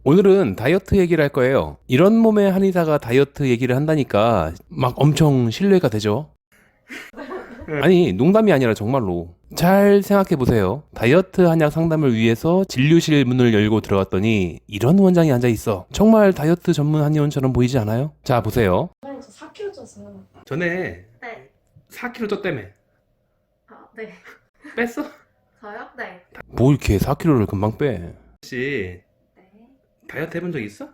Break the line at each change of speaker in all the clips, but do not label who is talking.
오늘은 다이어트 얘기를 할 거예요. 이런 몸의 한의사가 다이어트 얘기를 한다니까 막 엄청 신뢰가 되죠? 아니, 농담이 아니라 정말로. 잘 생각해 보세요. 다이어트 한약 상담을 위해서 진료실 문을 열고 들어갔더니 이런 원장이 앉아 있어. 정말 다이어트 전문 한의원처럼 보이지 않아요? 자, 보세요.
저 4kg 쪘어요.
전에
네.
4kg 쪘다며.
아, 네.
뺐어?
저요? 네.
뭐 이렇게 4kg를 금방 빼? 혹시
네.
다이어트 해본 적 있어?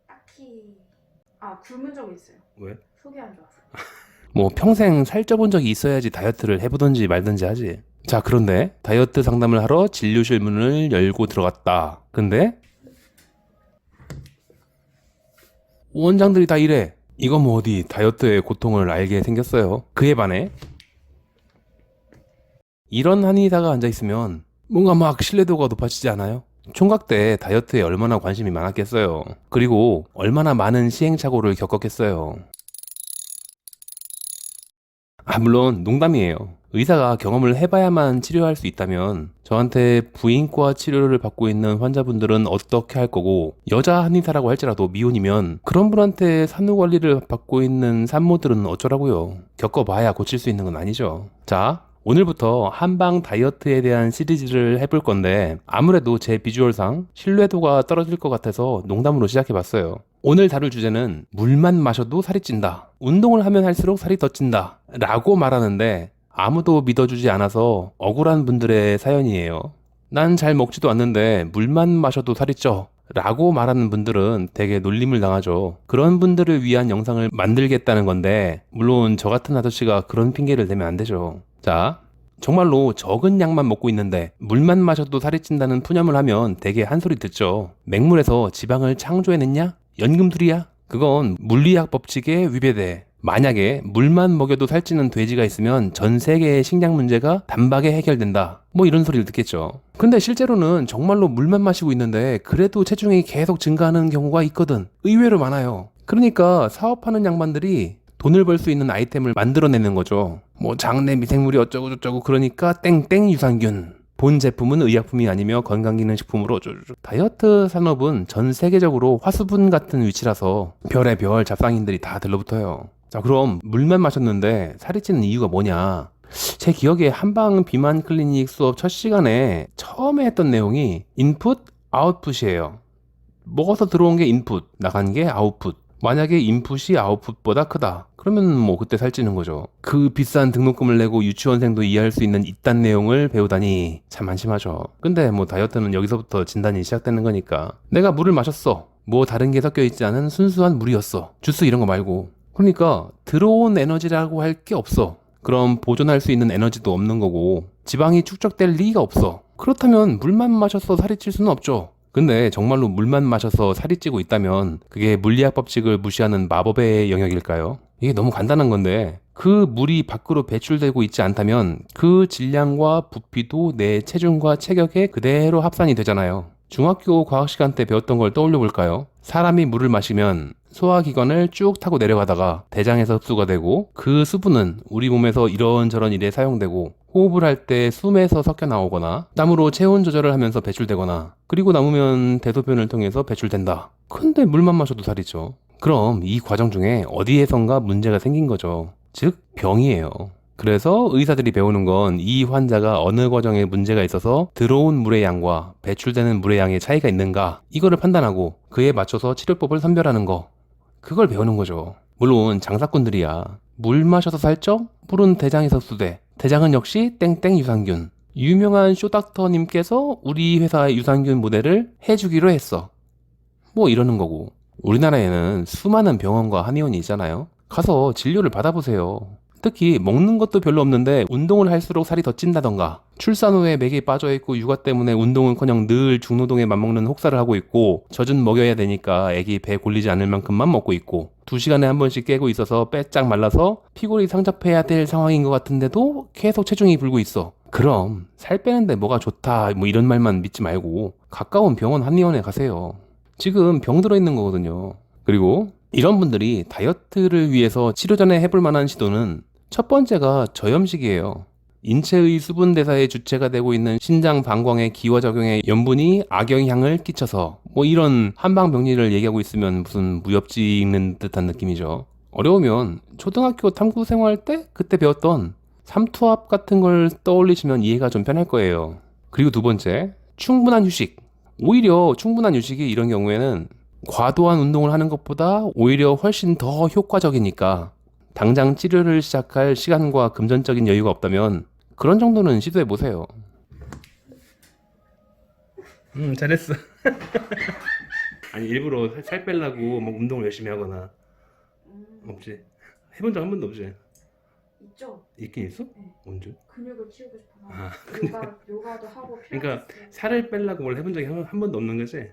딱히 굶은 적이 있어요.
왜?
속이 안 좋아서.
뭐 평생 살쪄본 적이 있어야지 다이어트를 해보든지 말든지 하지. 자, 그런데 다이어트 상담을 하러 진료실 문을 열고 들어갔다. 근데 원장들이 다 이래. 이건 뭐 어디 다이어트의 고통을 알게 생겼어요. 그에 반해 이런 한의사가 앉아있으면 뭔가 막 신뢰도가 높아지지 않아요? 총각 때 다이어트에 얼마나 관심이 많았겠어요. 그리고 얼마나 많은 시행착오를 겪었겠어요. 물론 농담이에요. 의사가 경험을 해봐야만 치료할 수 있다면 저한테 부인과 치료를 받고 있는 환자분들은 어떻게 할 거고, 여자 한의사라고 할지라도 미혼이면 그런 분한테 산후관리를 받고 있는 산모들은 어쩌라고요. 겪어봐야 고칠 수 있는 건 아니죠. 자, 오늘부터 한방 다이어트에 대한 시리즈를 해볼 건데 아무래도 제 비주얼상 신뢰도가 떨어질 것 같아서 농담으로 시작해봤어요. 오늘 다룰 주제는 물만 마셔도 살이 찐다, 운동을 하면 할수록 살이 더 찐다 라고 말하는데 아무도 믿어주지 않아서 억울한 분들의 사연이에요. 난 잘 먹지도 않는데 물만 마셔도 살이 쪄 라고 말하는 분들은 되게 놀림을 당하죠. 그런 분들을 위한 영상을 만들겠다는 건데 물론 저 같은 아저씨가 그런 핑계를 대면 안 되죠. 자, 정말로 적은 양만 먹고 있는데 물만 마셔도 살이 찐다는 푸념을 하면 되게 한 소리 듣죠. 맹물에서 지방을 창조해냈냐? 연금술이야? 그건 물리학 법칙에 위배돼. 만약에 물만 먹여도 살찌는 돼지가 있으면 전 세계의 식량 문제가 단박에 해결된다, 뭐 이런 소리를 듣겠죠. 근데 실제로는 정말로 물만 마시고 있는데 그래도 체중이 계속 증가하는 경우가 있거든. 의외로 많아요. 그러니까 사업하는 양반들이 돈을 벌 수 있는 아이템을 만들어내는 거죠. 뭐 장내 미생물이 어쩌고 저쩌고 그러니까 땡땡 유산균. 본 제품은 의약품이 아니며 건강기능식품으로 어쩌고저쩌고. 다이어트 산업은 전 세계적으로 화수분 같은 위치라서 별의 별 잡상인들이 다 들러붙어요. 자, 그럼 물만 마셨는데 살이 찌는 이유가 뭐냐? 제 기억에 한방 비만 클리닉 수업 첫 시간에 처음에 했던 내용이 인풋, 아웃풋이에요. 먹어서 들어온 게 인풋, 나간 게 아웃풋. 만약에 인풋이 아웃풋보다 크다, 그러면 뭐 그때 살찌는 거죠. 그 비싼 등록금을 내고 유치원생도 이해할 수 있는 이딴 내용을 배우다니 참 안심하죠. 근데 뭐 다이어트는 여기서부터 진단이 시작되는 거니까 내가 물을 마셨어. 뭐 다른 게 섞여 있지 않은 순수한 물이었어. 주스 이런 거 말고. 그러니까 들어온 에너지라고 할 게 없어. 그럼 보존할 수 있는 에너지도 없는 거고 지방이 축적될 리가 없어. 그렇다면 물만 마셔서 살이 찔 수는 없죠. 근데 정말로 물만 마셔서 살이 찌고 있다면 그게 물리학 법칙을 무시하는 마법의 영역일까요? 이게 너무 간단한 건데 그 물이 밖으로 배출되고 있지 않다면 그 질량과 부피도 내 체중과 체격에 그대로 합산이 되잖아요. 중학교 과학 시간 때 배웠던 걸 떠올려 볼까요? 사람이 물을 마시면 소화기관을 쭉 타고 내려가다가 대장에서 흡수가 되고 그 수분은 우리 몸에서 이런저런 일에 사용되고 호흡을 할 때 숨에서 섞여 나오거나 땀으로 체온 조절을 하면서 배출되거나 그리고 남으면 대소변을 통해서 배출된다. 근데 물만 마셔도 살이 쪄. 그럼 이 과정 중에 어디에선가 문제가 생긴 거죠. 즉 병이에요. 그래서 의사들이 배우는 건 이 환자가 어느 과정에 문제가 있어서 들어온 물의 양과 배출되는 물의 양의 차이가 있는가, 이거를 판단하고 그에 맞춰서 치료법을 선별하는 거, 그걸 배우는 거죠. 물론 장사꾼들이야. 물 마셔서 살쪄? 물은 대장에서 흡수돼. 대장은 역시 땡땡 유산균. 유명한 쇼닥터님께서 우리 회사의 유산균 모델을 해주기로 했어. 뭐 이러는 거고. 우리나라에는 수많은 병원과 한의원이 있잖아요. 가서 진료를 받아보세요. 특히 먹는 것도 별로 없는데 운동을 할수록 살이 더 찐다던가, 출산 후에 맥이 빠져있고 육아 때문에 운동은커녕 늘 중노동에 맞먹는 혹사를 하고 있고 젖은 먹여야 되니까 애기 배 골리지 않을 만큼만 먹고 있고 2시간에 한 번씩 깨고 있어서 빼짝 말라서 피골이 상접해야 될 상황인 것 같은데도 계속 체중이 불고 있어. 그럼 살 빼는데 뭐가 좋다 뭐 이런 말만 믿지 말고 가까운 병원 한의원에 가세요. 지금 병 들어있는 거거든요. 그리고 이런 분들이 다이어트를 위해서 치료 전에 해볼 만한 시도는 첫 번째가 저염식이에요. 인체의 수분 대사의 주체가 되고 있는 신장 방광의 기화작용에 염분이 악영향을 끼쳐서 뭐 이런 한방병리를 얘기하고 있으면 무슨 무협지 읽는 듯한 느낌이죠. 어려우면 초등학교 탐구 생활 때 그때 배웠던 삼투압 같은 걸 떠올리시면 이해가 좀 편할 거예요. 그리고 두 번째, 충분한 휴식. 오히려 충분한 휴식이 이런 경우에는 과도한 운동을 하는 것보다 오히려 훨씬 더 효과적이니까 당장 치료를 시작할 시간과 금전적인 여유가 없다면 그런 정도는 시도해 보세요. 잘했어. 아니 일부러 살 빼려고 막 운동을 열심히 하거나 없지. 해본 적 한 번도 없지.
있죠?
있긴 있어?
네.
언제?
근육을 키우고 싶어서
아,
요가도 하고
그러니까
필라테스.
살을 빼려고 뭘 해본 적이 한 번도 없는 거지.